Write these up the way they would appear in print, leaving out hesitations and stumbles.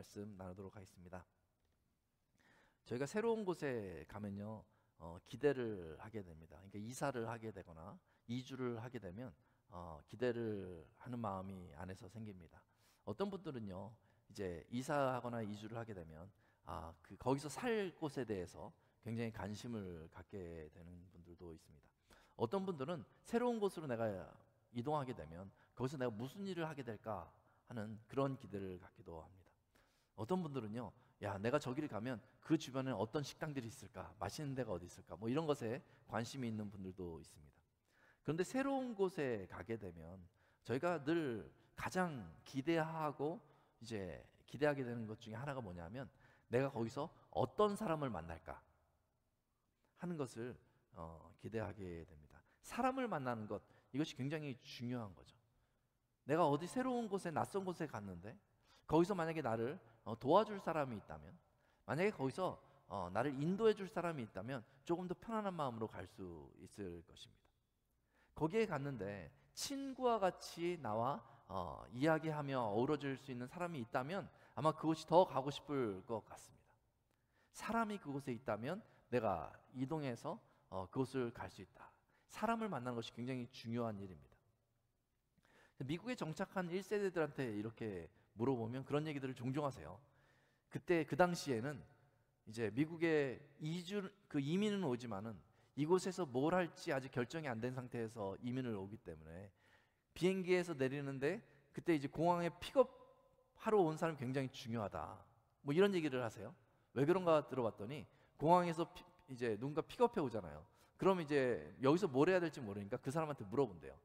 말씀 나누도록 하겠습니다. 저희가 새로운 곳에 가면요, 기대를 하게 됩니다. 그러니까 이사를 하게 되거나 이주를 하게 되면 기대를 하는 마음이 안에서 생깁니다. 어떤 분들은요, 이제 이사하거나 이주를 하게 되면 거기서 살 곳에 대해서 굉장히 관심을 갖게 되는 분들도 있습니다. 어떤 분들은 새로운 곳으로 내가 이동하게 되면 거기서 내가 무슨 일을 하게 될까 하는 그런 기대를 갖기도 합니다. 어떤 분들은요, 야, 내가 저기를 가면 그 주변에 어떤 식당들이 있을까, 맛있는 데가 어디 있을까, 뭐 이런 것에 관심이 있는 분들도 있습니다. 그런데 새로운 곳에 가게 되면 저희가 늘 가장 기대하고 이제 기대하게 되는 것 중에 하나가 뭐냐면, 내가 거기서 어떤 사람을 만날까 하는 것을 기대하게 됩니다. 사람을 만나는 것, 이것이 굉장히 중요한 거죠. 내가 어디 새로운 곳에, 낯선 곳에 갔는데 거기서 만약에 나를 도와줄 사람이 있다면, 만약에 거기서 나를 인도해 줄 사람이 있다면 조금 더 편안한 마음으로 갈 수 있을 것입니다. 거기에 갔는데 친구와 같이 나와 이야기하며 어우러질 수 있는 사람이 있다면 아마 그곳이 더 가고 싶을 것 같습니다. 사람이 그곳에 있다면 내가 이동해서 그곳을 갈 수 있다. 사람을 만나는 것이 굉장히 중요한 일입니다. 미국에 정착한 1세대들한테 이렇게 물어보면 그런 얘기들을 종종 하세요. 그때 그 당시에는 이제 미국에 이민은 오지만은 이곳에서 뭘 할지 아직 결정이 안 된 상태에서 이민을 오기 때문에 비행기에서 내리는데 그때 이제 공항에 픽업하러 온 사람이 굉장히 중요하다, 뭐 이런 얘기를 하세요. 왜 그런가 들어봤더니, 공항에서 이제 누군가 픽업해 오잖아요. 그럼 이제 여기서 뭘 해야 될지 모르니까 그 사람한테 물어본대요.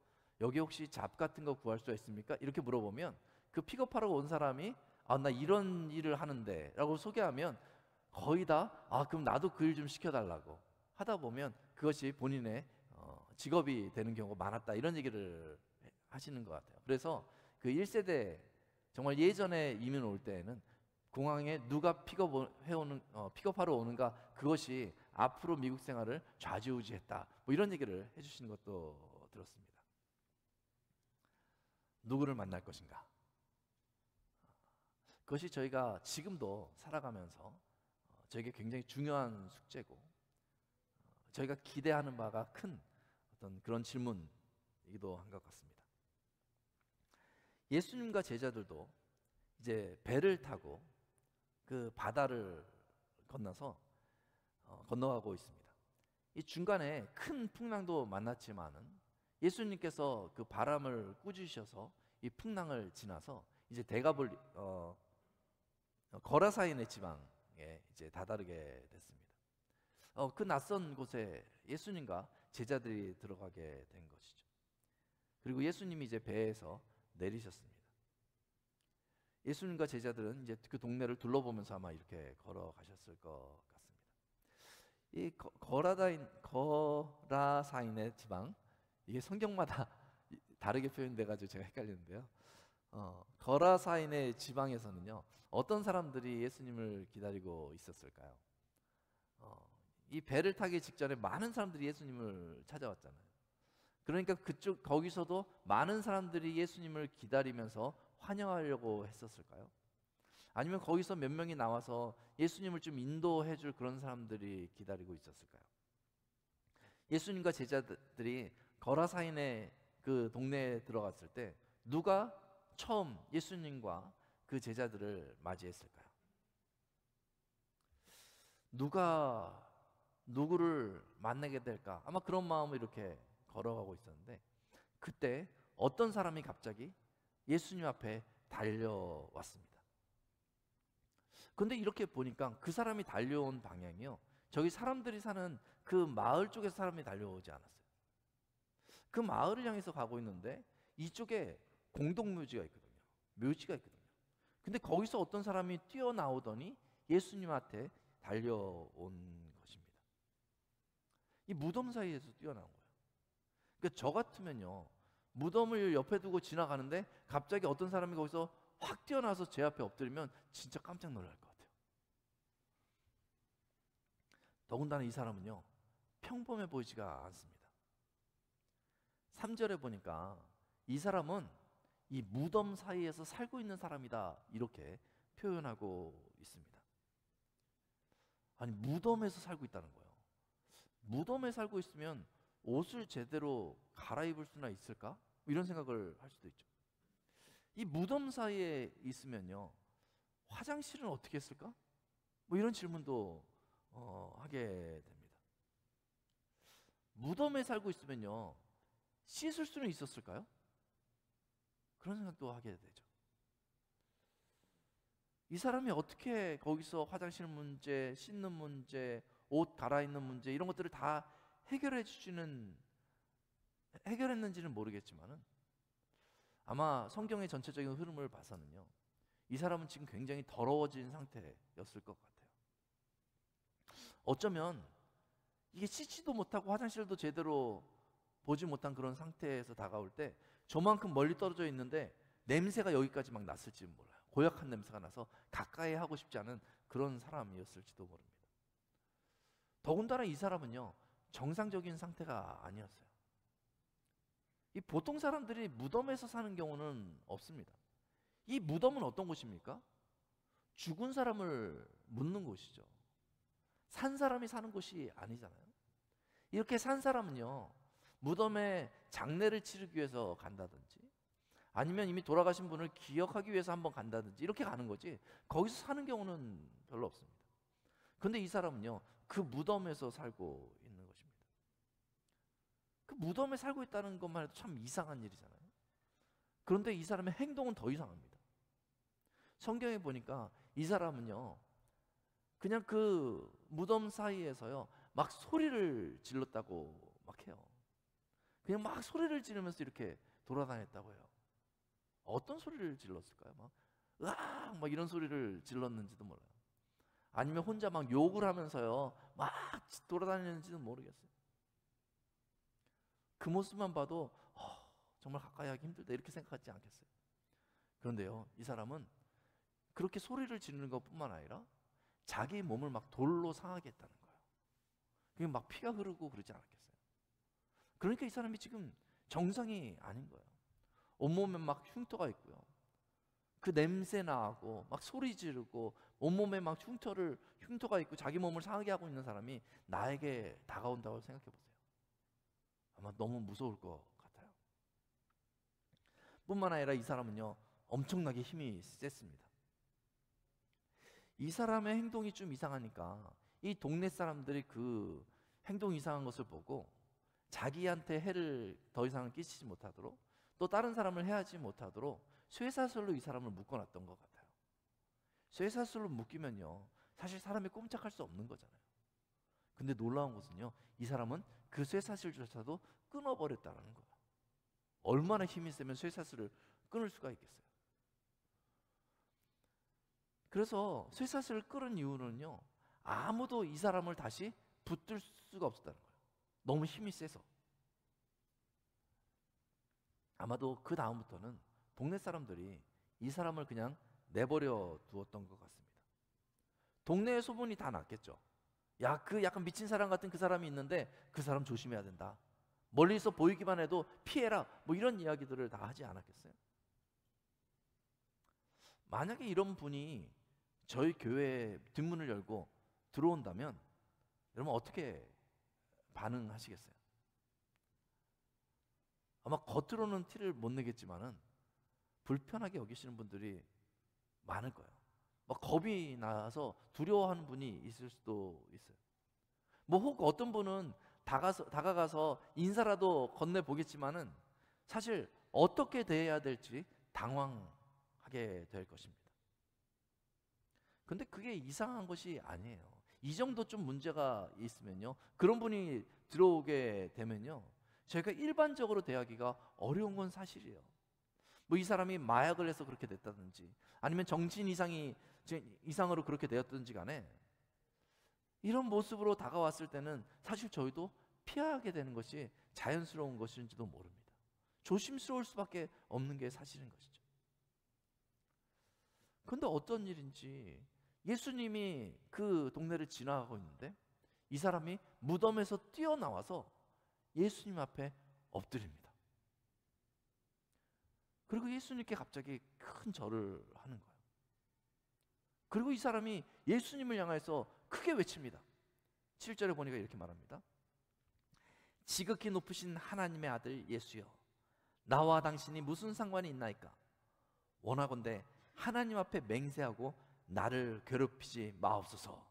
여기 혹시 잡 같은 거 구할 수 있습니까? 이렇게 물어보면 그 픽업하러 온 사람이 나 이런 일을 하는데 라고 소개하면 거의 다 그럼 나도 그 일 좀 시켜달라고 하다 보면 그것이 본인의 직업이 되는 경우가 많았다, 이런 얘기를 하시는 것 같아요. 그래서 그 1세대, 정말 예전에 이민 올 때에는 공항에 누가 픽업하러 오는가, 그것이 앞으로 미국 생활을 좌지우지했다, 뭐 이런 얘기를 해주시는 것도 들었습니다. 누구를 만날 것인가, 그것이 저희가 지금도 살아가면서 저에게 굉장히 중요한 숙제고, 저희가 기대하는 바가 큰 어떤 그런 질문이기도 한 것 같습니다. 예수님과 제자들도 이제 배를 타고 그 바다를 건너가고 있습니다. 이 중간에 큰 풍랑도 만났지만은 예수님께서 그 바람을 꾸짖으셔서 이 풍랑을 지나서 이제 거라사인의 지방에 이제 다다르게 됐습니다. 그 낯선 곳에 예수님과 제자들이 들어가게 된 것이죠. 그리고 예수님이 이제 배에서 내리셨습니다. 예수님과 제자들은 이제 그 동네를 둘러보면서 아마 이렇게 걸어가셨을 것 같습니다. 이 거라사인의 지방, 이게 성경마다 다르게 표현돼 가지고 제가 헷갈리는데요. 거라사인의 지방에서는요, 어떤 사람들이 예수님을 기다리고 있었을까요? 이 배를 타기 직전에 많은 사람들이 예수님을 찾아왔잖아요. 그러니까 거기서도 많은 사람들이 예수님을 기다리면서 환영하려고 했었을까요? 아니면 거기서 몇 명이 나와서 예수님을 좀 인도해 줄 그런 사람들이 기다리고 있었을까요? 예수님과 제자들이 거라사인의 그 동네에 들어갔을 때 누가 처음 예수님과 그 제자들을 맞이했을까요? 누가 누구를 만나게 될까? 아마 그런 마음으로 이렇게 걸어가고 있었는데, 그때 어떤 사람이 갑자기 예수님 앞에 달려왔습니다. 그런데 이렇게 보니까 그 사람이 달려온 방향이요, 저기 사람들이 사는 그 마을 쪽에서 사람이 달려오지 않았어요. 그 마을을 향해서 가고 있는데 이쪽에 공동묘지가 있거든요. 묘지가 있거든요. 근데 거기서 어떤 사람이 뛰어나오더니 예수님한테 달려온 것입니다. 이 무덤 사이에서 뛰어나온 거예요. 그러니까 저 같으면요, 무덤을 옆에 두고 지나가는데 갑자기 어떤 사람이 거기서 확 뛰어나서 제 앞에 엎드리면 진짜 깜짝 놀랄 것 같아요. 더군다나 이 사람은요, 평범해 보이지가 않습니다. 3절에 보니까 이 사람은 이 무덤 사이에서 살고 있는 사람이다, 이렇게 표현하고 있습니다. 아니, 무덤에서 살고 있다는 거예요. 무덤에 살고 있으면 옷을 제대로 갈아입을 수나 있을까? 이런 생각을 할 수도 있죠. 이 무덤 사이에 있으면요, 화장실은 어떻게 했을까? 뭐 이런 질문도 하게 됩니다. 무덤에 살고 있으면요, 씻을 수는 있었을까요? 그런 생각도 하게 되죠. 이 사람이 어떻게 거기서 화장실 문제, 씻는 문제, 옷 갈아입는 문제 이런 것들을 다 해결했는지는 모르겠지만은 아마 성경의 전체적인 흐름을 봐서는요, 이 사람은 지금 굉장히 더러워진 상태였을 것 같아요. 어쩌면 이게 씻지도 못하고 화장실도 제대로 보지 못한 그런 상태에서 다가올 때 저만큼 멀리 떨어져 있는데 냄새가 여기까지 막 났을지 몰라요. 고약한 냄새가 나서 가까이 하고 싶지 않은 그런 사람이었을지도 모릅니다. 더군다나 이 사람은요, 정상적인 상태가 아니었어요. 이 보통 사람들이 무덤에서 사는 경우는 없습니다. 이 무덤은 어떤 곳입니까? 죽은 사람을 묻는 곳이죠. 산 사람이 사는 곳이 아니잖아요. 이렇게 산 사람은요, 무덤에 장례를 치르기 위해서 간다든지 아니면 이미 돌아가신 분을 기억하기 위해서 한번 간다든지 이렇게 가는 거지, 거기서 사는 경우는 별로 없습니다. 그런데 이 사람은요, 그 무덤에서 살고 있는 것입니다. 그 무덤에 살고 있다는 것만 해도 참 이상한 일이잖아요. 그런데 이 사람의 행동은 더 이상합니다. 성경에 보니까 이 사람은요, 그냥 그 무덤 사이에서요, 막 소리를 질렀다고 막 해요. 그냥 막 소리를 지르면서 이렇게 돌아다녔다고 해요. 어떤 소리를 질렀을까요? 막 으악 막 이런 소리를 질렀는지도 몰라요. 아니면 혼자 막 욕을 하면서요, 막 돌아다니는지는 모르겠어요. 그 모습만 봐도 정말 가까이 하기 힘들다 이렇게 생각하지 않겠어요? 그런데요, 이 사람은 그렇게 소리를 지르는 것뿐만 아니라 자기 몸을 막 돌로 상하게 했다는 거예요. 그게 막 피가 흐르고 그러지 않았겠어요? 그러니까 이 사람이 지금 정상이 아닌 거예요. 온몸에 막 흉터가 있고요, 그 냄새 나고 막 소리 지르고 온몸에 막 흉터가 있고 자기 몸을 상하게 하고 있는 사람이 나에게 다가온다고 생각해 보세요. 아마 너무 무서울 것 같아요. 뿐만 아니라 이 사람은요, 엄청나게 힘이 셌습니다. 이 사람의 행동이 좀 이상하니까 이 동네 사람들이 그 행동 이상한 것을 보고 자기한테 해를 더 이상 끼치지 못하도록, 또 다른 사람을 해하지 못하도록 쇠사슬로 이 사람을 묶어놨던 것 같아요. 쇠사슬로 묶이면요, 사실 사람이 꼼짝할 수 없는 거잖아요. 근데 놀라운 것은요, 이 사람은 그 쇠사슬조차도 끊어버렸다는 거예요. 얼마나 힘이 세면 쇠사슬을 끊을 수가 있겠어요. 그래서 쇠사슬을 끊은 이유는요, 아무도 이 사람을 다시 붙들 수가 없었다는 거예요. 너무 힘이 세서. 아마도 그 다음부터는 동네 사람들이 이 사람을 그냥 내버려 두었던 것 같습니다. 동네의 소문이 다 났겠죠. 야, 그 약간 미친 사람 같은 그 사람이 있는데 그 사람 조심해야 된다. 멀리서 보이기만 해도 피해라. 뭐 이런 이야기들을 다 하지 않았겠어요? 만약에 이런 분이 저희 교회에 뒷문을 열고 들어온다면 여러분 어떻게 반응하시겠어요? 아마 겉으로는 티를 못 내겠지만은 불편하게 여기시는 분들이 많을 거예요. 막 겁이 나서 두려워하는 분이 있을 수도 있어요. 뭐 혹 어떤 분은 다가가서 인사라도 건네보겠지만은 사실 어떻게 대해야 될지 당황하게 될 것입니다. 근데 그게 이상한 것이 아니에요. 이 정도 좀 문제가 있으면요, 그런 분이 들어오게 되면요, 저희가 일반적으로 대하기가 어려운 건 사실이에요. 뭐 이 사람이 마약을 해서 그렇게 됐다든지 아니면 정신 이상으로 그렇게 되었든지 간에 이런 모습으로 다가왔을 때는 사실 저희도 피하게 되는 것이 자연스러운 것인지도 모릅니다. 조심스러울 수밖에 없는 게 사실인 것이죠. 그런데 어떤 일인지 예수님이 그 동네를 지나가고 있는데 이 사람이 무덤에서 뛰어나와서 예수님 앞에 엎드립니다. 그리고 예수님께 갑자기 큰 절을 하는 거예요. 그리고 이 사람이 예수님을 향해서 크게 외칩니다. 7절에 보니까 이렇게 말합니다. 지극히 높으신 하나님의 아들 예수여, 나와 당신이 무슨 상관이 있나이까? 원하건대 하나님 앞에 맹세하고 나를 괴롭히지 마옵소서.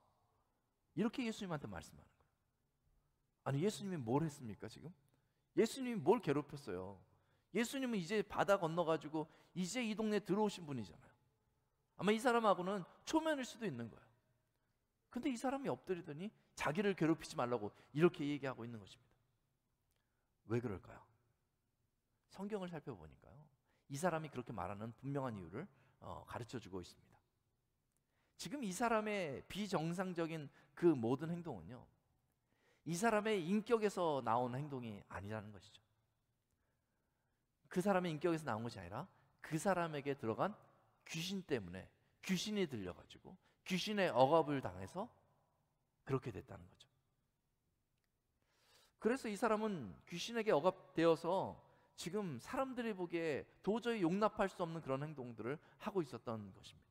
이렇게 예수님한테 말씀하는 거예요. 아니, 예수님이 뭘 했습니까 지금? 예수님이 뭘 괴롭혔어요? 예수님은 이제 바다 건너가지고 이제 이 동네에 들어오신 분이잖아요. 아마 이 사람하고는 초면일 수도 있는 거예요. 근데 이 사람이 엎드리더니 자기를 괴롭히지 말라고 이렇게 얘기하고 있는 것입니다. 왜 그럴까요? 성경을 살펴보니까요, 이 사람이 그렇게 말하는 분명한 이유를 가르쳐주고 있습니다. 지금 이 사람의 비정상적인 그 모든 행동은요, 이 사람의 인격에서 나온 행동이 아니라는 것이죠. 그 사람의 인격에서 나온 것이 아니라 그 사람에게 들어간 귀신 때문에, 귀신이 들려가지고 귀신의 억압을 당해서 그렇게 됐다는 거죠. 그래서 이 사람은 귀신에게 억압되어서 지금 사람들이 보기에 도저히 용납할 수 없는 그런 행동들을 하고 있었던 것입니다.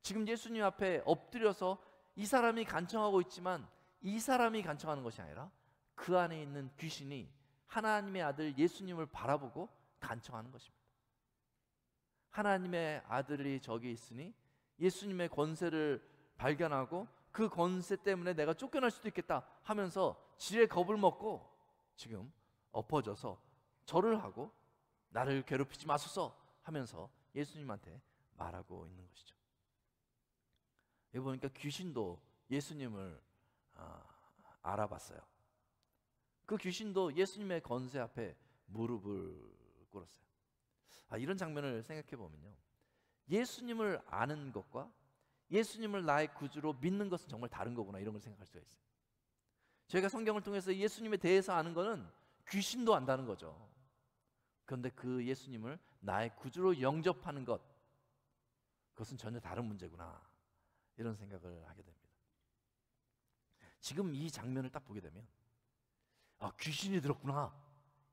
지금 예수님 앞에 엎드려서 이 사람이 간청하고 있지만 이 사람이 간청하는 것이 아니라 그 안에 있는 귀신이 하나님의 아들 예수님을 바라보고 간청하는 것입니다. 하나님의 아들이 저기 있으니 예수님의 권세를 발견하고 그 권세 때문에 내가 쫓겨날 수도 있겠다 하면서 지레 겁을 먹고 지금 엎어져서 절을 하고 나를 괴롭히지 마소서 하면서 예수님한테 말하고 있는 것이죠. 여기 보니까 귀신도 예수님을 알아봤어요. 그 귀신도 예수님의 권세 앞에 무릎을 꿇었어요. 이런 장면을 생각해 보면요, 예수님을 아는 것과 예수님을 나의 구주로 믿는 것은 정말 다른 거구나, 이런 걸 생각할 수가 있어요. 저희가 성경을 통해서 예수님에 대해서 아는 것은 귀신도 안다는 거죠. 그런데 그 예수님을 나의 구주로 영접하는 것, 그것은 전혀 다른 문제구나, 이런 생각을 하게 됩니다. 지금 이 장면을 딱 보게 되면 귀신이 들었구나,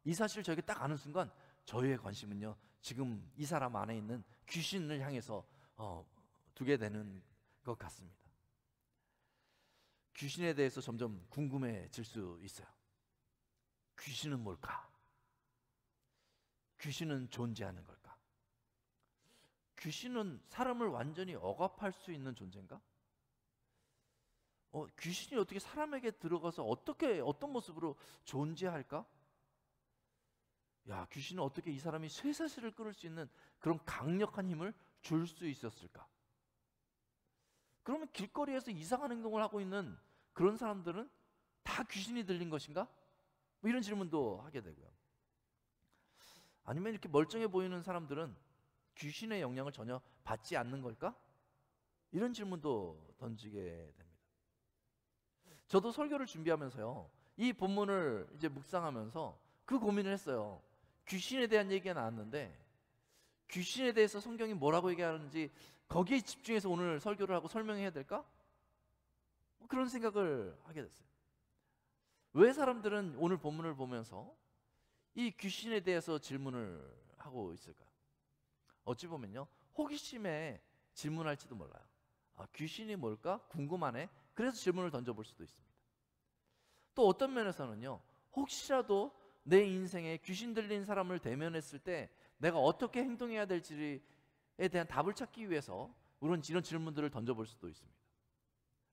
이 사실을 저에게 딱 아는 순간 저희의 관심은요, 지금 이 사람 안에 있는 귀신을 향해서 두게 되는 것 같습니다. 귀신에 대해서 점점 궁금해질 수 있어요. 귀신은 뭘까? 귀신은 존재하는 걸까? 귀신은 사람을 완전히 억압할 수 있는 존재인가? 귀신이 어떻게 사람에게 들어가서 어떤 모습으로 존재할까? 귀신은 어떻게 이 사람이 쇠사슬을 끊을 수 있는 그런 강력한 힘을 줄 수 있었을까? 그러면 길거리에서 이상한 행동을 하고 있는 그런 사람들은 다 귀신이 들린 것인가? 뭐 이런 질문도 하게 되고요. 아니면 이렇게 멀쩡해 보이는 사람들은 귀신의 영향을 전혀 받지 않는 걸까? 이런 질문도 던지게 됩니다. 저도 설교를 준비하면서요, 이 본문을 이제 묵상하면서 그 고민을 했어요. 귀신에 대한 얘기가 나왔는데 귀신에 대해서 성경이 뭐라고 얘기하는지 거기에 집중해서 오늘 설교를 하고 설명해야 될까? 그런 생각을 하게 됐어요. 왜 사람들은 오늘 본문을 보면서 이 귀신에 대해서 질문을 하고 있을까요? 어찌 보면요, 호기심에 질문할지도 몰라요. 귀신이 뭘까? 궁금하네. 그래서 질문을 던져볼 수도 있습니다. 또 어떤 면에서는요, 혹시라도 내 인생에 귀신 들린 사람을 대면했을 때 내가 어떻게 행동해야 될지에 대한 답을 찾기 위해서 이런 질문들을 던져볼 수도 있습니다.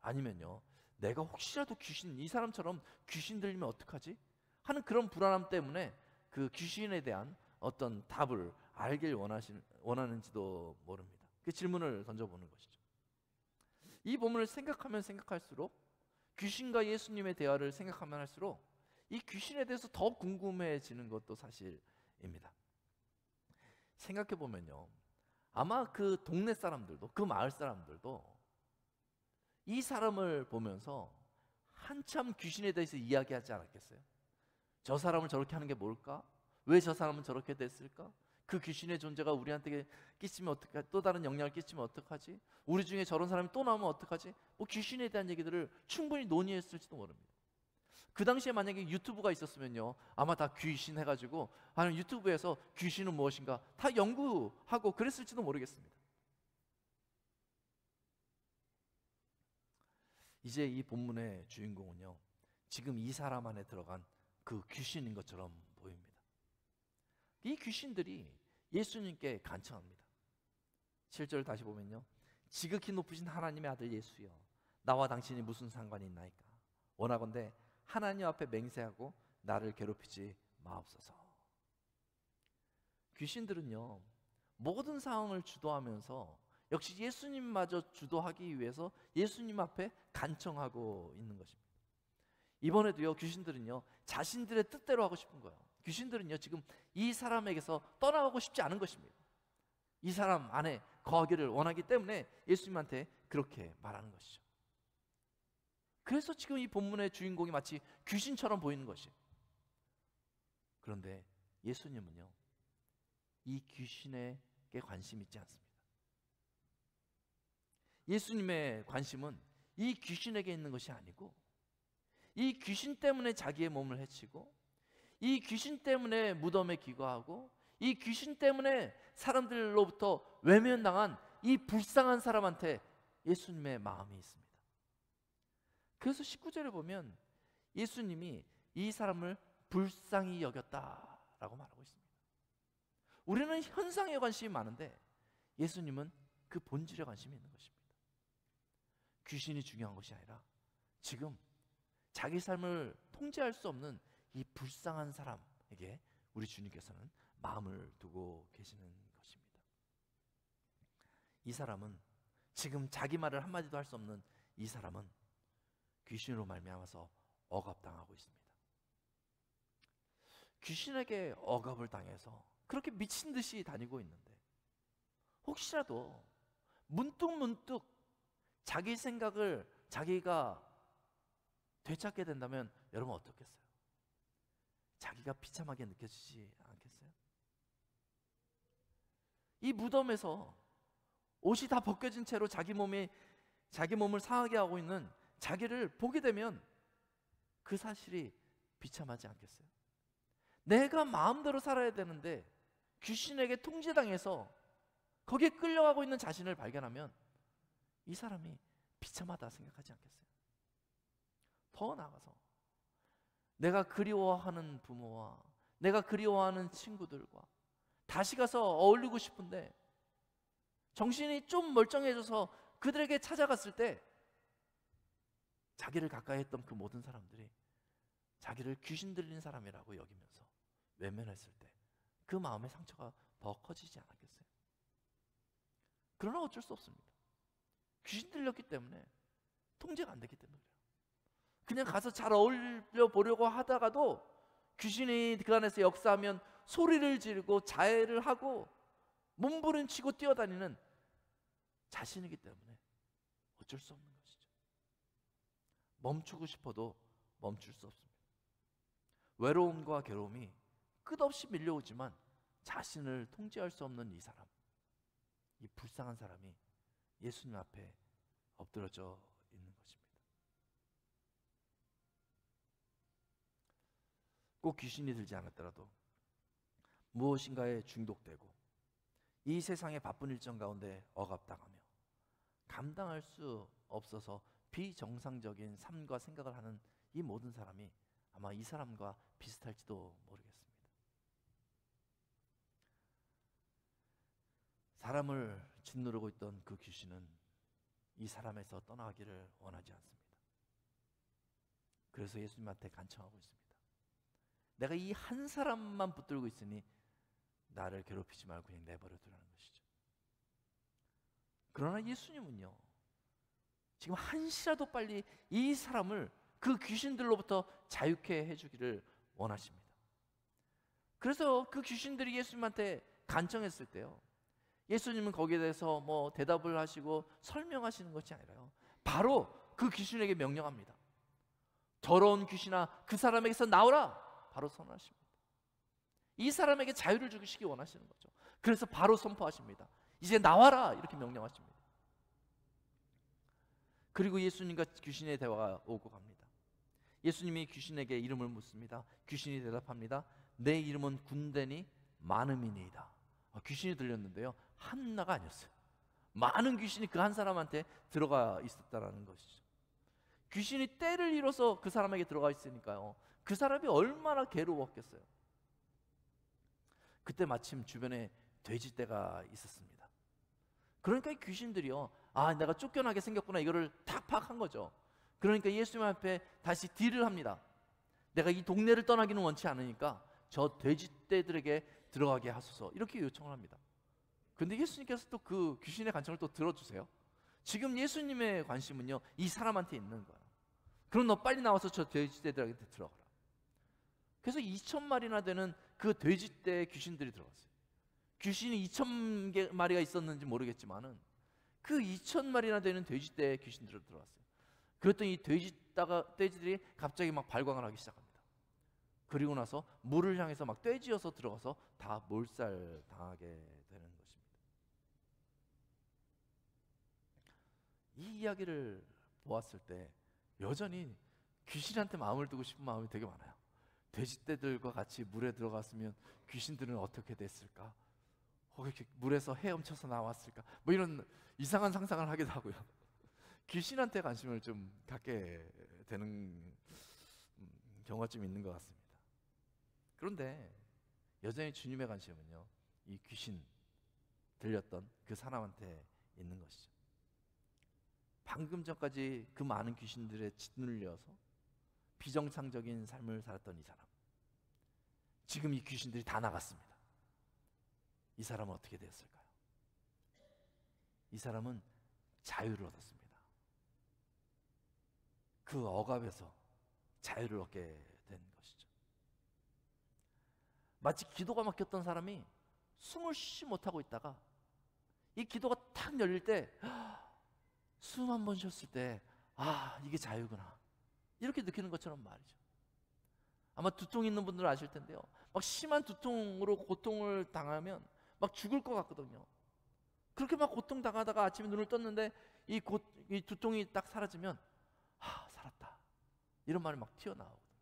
아니면요, 내가 혹시라도 이 사람처럼 귀신 들리면 어떡하지? 하는 그런 불안함 때문에 그 귀신에 대한 어떤 답을 알길 원하는지도 모릅니다. 그 질문을 던져보는 것이죠. 이 본문을 생각하면 생각할수록, 귀신과 예수님의 대화를 생각하면 할수록 이 귀신에 대해서 더 궁금해지는 것도 사실입니다. 생각해보면요, 아마 그 동네 사람들도, 그 마을 사람들도 이 사람을 보면서 한참 귀신에 대해서 이야기하지 않았겠어요? 저 사람을 저렇게 하는 게 뭘까? 왜 저 사람은 저렇게 됐을까? 그 귀신의 존재가 우리한테 끼치면 어떡하지? 또 다른 영향을 끼치면 어떡하지? 우리 중에 저런 사람이 또 나오면 어떡하지? 귀신에 대한 얘기들을 충분히 논의했을지도 모릅니다. 그 당시에 만약에 유튜브가 있었으면요, 아마 다 귀신 해가지고 아니면 유튜브에서 귀신은 무엇인가 다 연구하고 그랬을지도 모르겠습니다. 이제 이 본문의 주인공은요, 지금 이 사람 안에 들어간 그 귀신인 것처럼 보입니다. 이 귀신들이 예수님께 간청합니다. 7절 다시 보면요, 지극히 높으신 하나님의 아들 예수여, 나와 당신이 무슨 상관이 있나이까? 원하건대 하나님 앞에 맹세하고 나를 괴롭히지 마옵소서. 귀신들은요, 모든 상황을 주도하면서 역시 예수님마저 주도하기 위해서 예수님 앞에 간청하고 있는 것입니다. 이번에도요, 귀신들은요, 자신들의 뜻대로 하고 싶은 거예요. 귀신들은요, 지금 이 사람에게서 떠나가고 싶지 않은 것입니다. 이 사람 안에 거하기를 원하기 때문에 예수님한테 그렇게 말하는 것이죠. 그래서 지금 이 본문의 주인공이 마치 귀신처럼 보이는 것이에요. 그런데 예수님은요, 이 귀신에게 관심이 있지 않습니다. 예수님의 관심은 이 귀신에게 있는 것이 아니고, 이 귀신 때문에 자기의 몸을 해치고, 이 귀신 때문에 무덤에 기거하고, 이 귀신 때문에 사람들로부터 외면당한 이 불쌍한 사람한테 예수님의 마음이 있습니다. 그래서 19절에 보면 예수님이 이 사람을 불쌍히 여겼다라고 말하고 있습니다. 우리는 현상에 관심이 많은데 예수님은 그 본질에 관심이 있는 것입니다. 귀신이 중요한 것이 아니라 지금 자기 삶을 통제할 수 없는 이 불쌍한 사람에게 우리 주님께서는 마음을 두고 계시는 것입니다. 이 사람은 지금 자기 말을 한마디도 할 수 없는 이 사람은 귀신으로 말미암아서 억압당하고 있습니다. 귀신에게 억압을 당해서 그렇게 미친 듯이 다니고 있는데, 혹시라도 문득문득 자기 생각을 자기가 되찾게 된다면 여러분 어떻겠어요? 자기가 비참하게 느껴지지 않겠어요? 이 무덤에서 옷이 다 벗겨진 채로 자기 몸을 상하게 하고 있는 자기를 보게 되면 그 사실이 비참하지 않겠어요? 내가 마음대로 살아야 되는데 귀신에게 통제당해서 거기에 끌려가고 있는 자신을 발견하면 이 사람이 비참하다 생각하지 않겠어요? 더 나아가서 내가 그리워하는 부모와 내가 그리워하는 친구들과 다시 가서 어울리고 싶은데 정신이 좀 멀쩡해져서 그들에게 찾아갔을 때 자기를 가까이 했던 그 모든 사람들이 자기를 귀신 들린 사람이라고 여기면서 외면했을 때 그 마음의 상처가 더 커지지 않았겠어요? 그러나 어쩔 수 없습니다. 귀신 들렸기 때문에 통제가 안 되기 때문에 그래요. 그냥 가서 잘 어울려 보려고 하다가도 귀신이 그 안에서 역사하면 소리를 지르고 자해를 하고 몸부림치고 뛰어다니는 자신이기 때문에 어쩔 수 없는 것이죠. 멈추고 싶어도 멈출 수 없습니다. 외로움과 괴로움이 끝없이 밀려오지만 자신을 통제할 수 없는 이 사람, 이 불쌍한 사람이 예수님 앞에 엎드러져 있는 것입니다. 꼭 귀신이 들지 않았더라도 무엇인가에 중독되고 이 세상의 바쁜 일정 가운데 억압당하며 감당할 수 없어서 비정상적인 삶과 생각을 하는 이 모든 사람이 아마 이 사람과 비슷할지도 모르겠습니다. 사람을 짓누르고 있던 그 귀신은 이 사람에서 떠나기를 원하지 않습니다. 그래서 예수님한테 간청하고 있습니다. 내가 이 한 사람만 붙들고 있으니 나를 괴롭히지 말고 그냥 내버려 두라는 것이죠. 그러나 예수님은요, 지금 한시라도 빨리 이 사람을 그 귀신들로부터 자유케 해주기를 원하십니다. 그래서 그 귀신들이 예수님한테 간청했을 때요, 예수님은 거기에 대해서 뭐 대답을 하시고 설명하시는 것이 아니라요, 바로 그 귀신에게 명령합니다. 더러운 귀신아, 그 사람에게서 나오라! 바로 선언하십니다. 이 사람에게 자유를 주시기 원하시는 거죠. 그래서 바로 선포하십니다. 이제 나와라! 이렇게 명령하십니다. 그리고 예수님과 귀신의 대화가 오고 갑니다. 예수님이 귀신에게 이름을 묻습니다. 귀신이 대답합니다. 내 이름은 군대니 많음이니이다. 귀신이 들렸는데요, 하나가 아니었어요. 많은 귀신이 그 한 사람한테 들어가 있었다라는 것이죠. 귀신이 때를 이뤄서 그 사람에게 들어가 있으니까요, 그 사람이 얼마나 괴로웠겠어요. 그때 마침 주변에 돼지떼가 있었습니다. 그러니까 이 귀신들이요, 아, 내가 쫓겨나게 생겼구나, 이거를 다 파악한 거죠. 그러니까 예수님 앞에 다시 딜을 합니다. 내가 이 동네를 떠나기는 원치 않으니까 저 돼지떼들에게 들어가게 하소서, 이렇게 요청을 합니다. 근데 예수님께서 또 그 귀신의 간청을 또 들어주세요. 지금 예수님의 관심은요, 이 사람한테 있는 거예요. 그럼 너 빨리 나와서 저 돼지떼들한테 들어가라. 그래서 2,000마리나 되는 그 돼지떼 귀신들이 들어갔어요. 귀신이 2,000마리가 있었는지 모르겠지만은 그 2,000마리나 되는 돼지떼 귀신들이 들어갔어요. 그랬더니 이 돼지들이 갑자기 막 발광을 하기 시작합니다. 그리고 나서 물을 향해서 막 떼지어서 들어가서 다 몰살당하게 되는 것입니다. 이 이야기를 보았을 때 여전히 귀신한테 마음을 두고 싶은 마음이 되게 많아요. 돼지떼들과 같이 물에 들어갔으면 귀신들은 어떻게 됐을까? 혹시 물에서 헤엄쳐서 나왔을까? 뭐 이런 이상한 상상을 하기도 하고요. 귀신한테 관심을 좀 갖게 되는 경우가 좀 있는 것 같습니다. 그런데 여전히 주님의 관심은요, 이 귀신 들렸던 그 사람한테 있는 것이죠. 방금 전까지 그 많은 귀신들에 짓눌려서 비정상적인 삶을 살았던 이 사람, 지금 이 귀신들이 다 나갔습니다. 이 사람은 어떻게 되었을까요? 이 사람은 자유를 얻었습니다. 그 억압에서 자유를 얻게 된 것이죠. 마치 기도가 막혔던 사람이 숨을 쉬지 못하고 있다가 이 기도가 탁 열릴 때 숨 한 번 쉬었을 때, 아, 이게 자유구나, 이렇게 느끼는 것처럼 말이죠. 아마 두통 있는 분들은 아실 텐데요, 막 심한 두통으로 고통을 당하면 막 죽을 것 같거든요. 그렇게 막 고통당하다가 아침에 눈을 떴는데 이 두통이 딱 사라지면, 아, 살았다, 이런 말이 막 튀어나오거든요.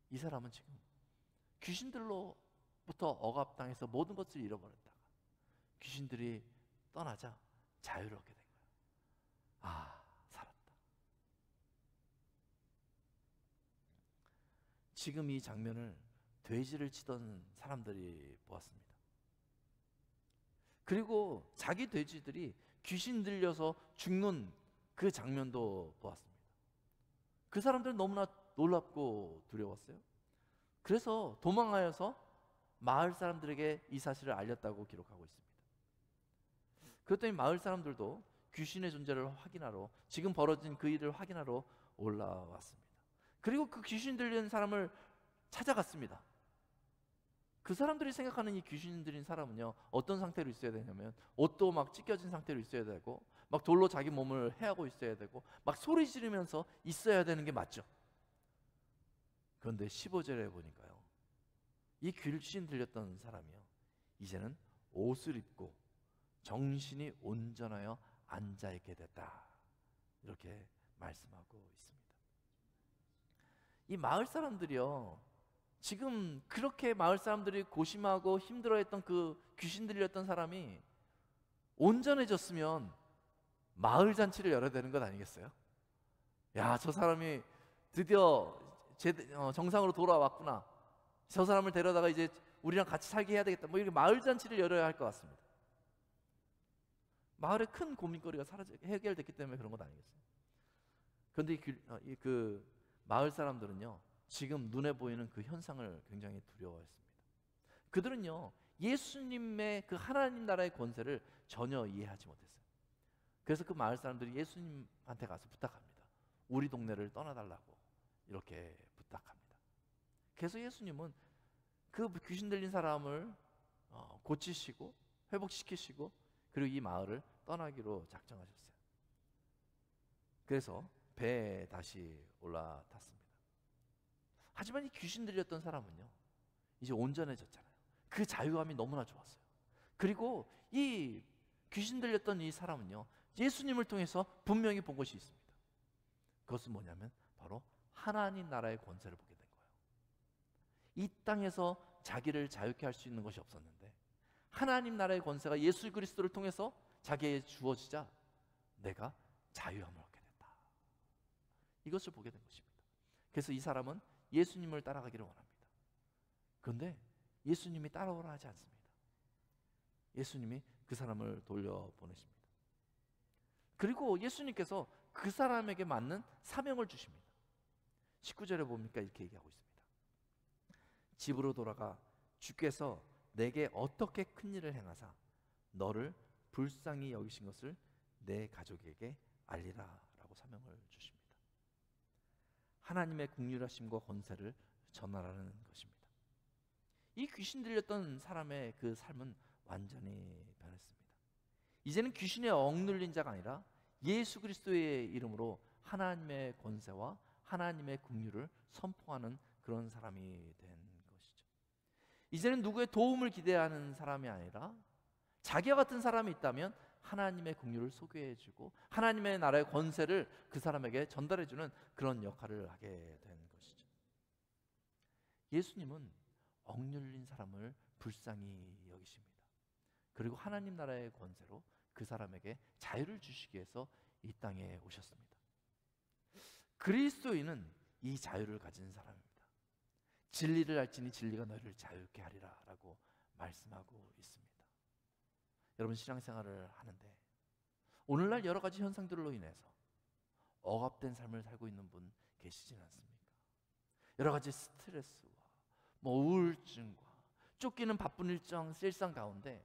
이 사람은 지금 귀신들로부터 억압당해서 모든 것을 잃어버렸다가 귀신들이 떠나자 자유를 얻게 된 거예요. 아, 살았다. 지금 이 장면을 돼지를 치던 사람들이 보았습니다. 그리고 자기 돼지들이 귀신 들려서 죽는 그 장면도 보았습니다. 그 사람들은 너무나 놀랍고 두려웠어요. 그래서 도망하여서 마을 사람들에게 이 사실을 알렸다고 기록하고 있습니다. 그랬더니 마을 사람들도 귀신의 존재를 확인하러, 지금 벌어진 그 일을 확인하러 올라왔습니다. 그리고 그 귀신 들린 사람을 찾아갔습니다. 그 사람들이 생각하는 이 귀신 들린 사람은요, 어떤 상태로 있어야 되냐면 옷도 막 찢겨진 상태로 있어야 되고, 막 돌로 자기 몸을 해하고 있어야 되고, 막 소리 지르면서 있어야 되는 게 맞죠. 그런데 15절에 보니까요, 이 귀신 들렸던 사람이요, 이제는 옷을 입고 정신이 온전하여 앉아있게 됐다, 이렇게 말씀하고 있습니다. 이 마을 사람들이요, 지금 그렇게 마을 사람들이 고심하고 힘들어했던 그 귀신 들렸던 사람이 온전해졌으면 마을 잔치를 열어야 되는 것 아니겠어요? 야, 저 사람이 드디어 정상으로 돌아왔구나, 저 사람을 데려다가 이제 우리랑 같이 살게 해야 되겠다, 뭐 이렇게 마을 잔치를 열어야 할 것 같습니다. 마을의 큰 고민거리가 해결됐기 때문에 그런 것 아니겠어요? 그런데 그 마을 사람들은요, 지금 눈에 보이는 그 현상을 굉장히 두려워했습니다. 그들은요, 예수님의 그 하나님 나라의 권세를 전혀 이해하지 못했어요. 그래서 그 마을 사람들이 예수님한테 가서 부탁합니다. 우리 동네를 떠나달라고 이렇게 부탁합니다. 그래서 예수님은 그 귀신 들린 사람을 고치시고 회복시키시고, 그리고 이 마을을 떠나기로 작정하셨어요. 그래서 배에 다시 올라탔습니다. 하지만 이 귀신 들렸던 사람은요, 이제 온전해졌잖아요. 그 자유함이 너무나 좋았어요. 그리고 이 귀신 들렸던 이 사람은요, 예수님을 통해서 분명히 본 것이 있습니다. 그것은 뭐냐면 바로 하나님 나라의 권세를 보게 된 거예요. 이 땅에서 자기를 자유케 할 수 있는 것이 없었는데 하나님 나라의 권세가 예수 그리스도를 통해서 자기에게 주어지자 내가 자유함을 얻게 됐다. 이것을 보게 된 것입니다. 그래서 이 사람은 예수님을 따라가기를 원합니다. 그런데 예수님이 따라오라 하지 않습니다. 예수님이 그 사람을 돌려보내십니다. 그리고 예수님께서 그 사람에게 맞는 사명을 주십니다. 19절에 보니까 이렇게 얘기하고 있습니다. 집으로 돌아가 주께서 내게 어떻게 큰 일을 행하사 너를 불쌍히 여기신 것을 내 가족에게 알리라 라고 사명을 주십니다. 하나님의 긍휼하심과 권세를 전하라는 것입니다. 이 귀신 들렸던 사람의 그 삶은 완전히 변했습니다. 이제는 귀신에 억눌린 자가 아니라 예수 그리스도의 이름으로 하나님의 권세와 하나님의 긍휼을 선포하는 그런 사람이 된 것이죠. 이제는 누구의 도움을 기대하는 사람이 아니라 자기와 같은 사람이 있다면 하나님의 긍휼을 소개해주고 하나님의 나라의 권세를 그 사람에게 전달해주는 그런 역할을 하게 된 것이죠. 예수님은 억눌린 사람을 불쌍히 여기십니다. 그리고 하나님 나라의 권세로 그 사람에게 자유를 주시기 위해서 이 땅에 오셨습니다. 그리스도인은 이 자유를 가진 사람입니다. 진리를 알지니 진리가 너희를 자유케 하리라 라고 말씀하고 있습니다. 여러분, 신앙생활을 하는데 오늘날 여러 가지 현상들로 인해서 억압된 삶을 살고 있는 분 계시진 않습니까? 여러 가지 스트레스와 우울증과 쫓기는 바쁜 일상 가운데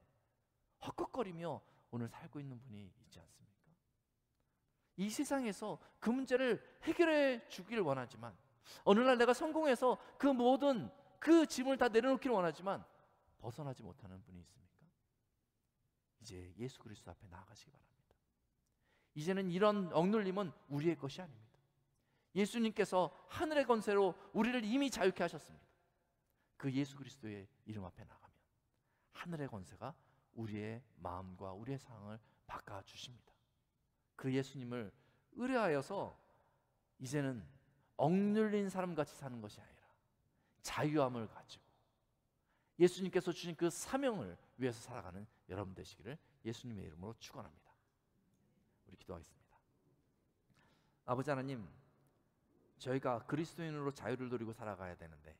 헛걱거리며 오늘 살고 있는 분이 있지 않습니까? 이 세상에서 그 문제를 해결해 주기를 원하지만 오늘날 내가 성공해서 그 모든 그 짐을 다 내려놓기를 원하지만 벗어나지 못하는 분이 있습니까? 이제 예수 그리스도 앞에 나아가시기 바랍니다. 이제는 이런 억눌림은 우리의 것이 아닙니다. 예수님께서 하늘의 권세로 우리를 이미 자유케 하셨습니다. 그 예수 그리스도의 이름 앞에 나가면 하늘의 권세가 우리의 마음과 우리의 상황을 바꿔주십니다. 그 예수님을 의뢰하여서 이제는 억눌린 사람같이 사는 것이 아니라 자유함을 가지고 예수님께서 주신 그 사명을 위해서 살아가는 여러분 되시기를 예수님의 이름으로 축원합니다. 우리 기도하겠습니다. 아버지 하나님, 저희가 그리스도인으로 자유를 누리고 살아가야 되는데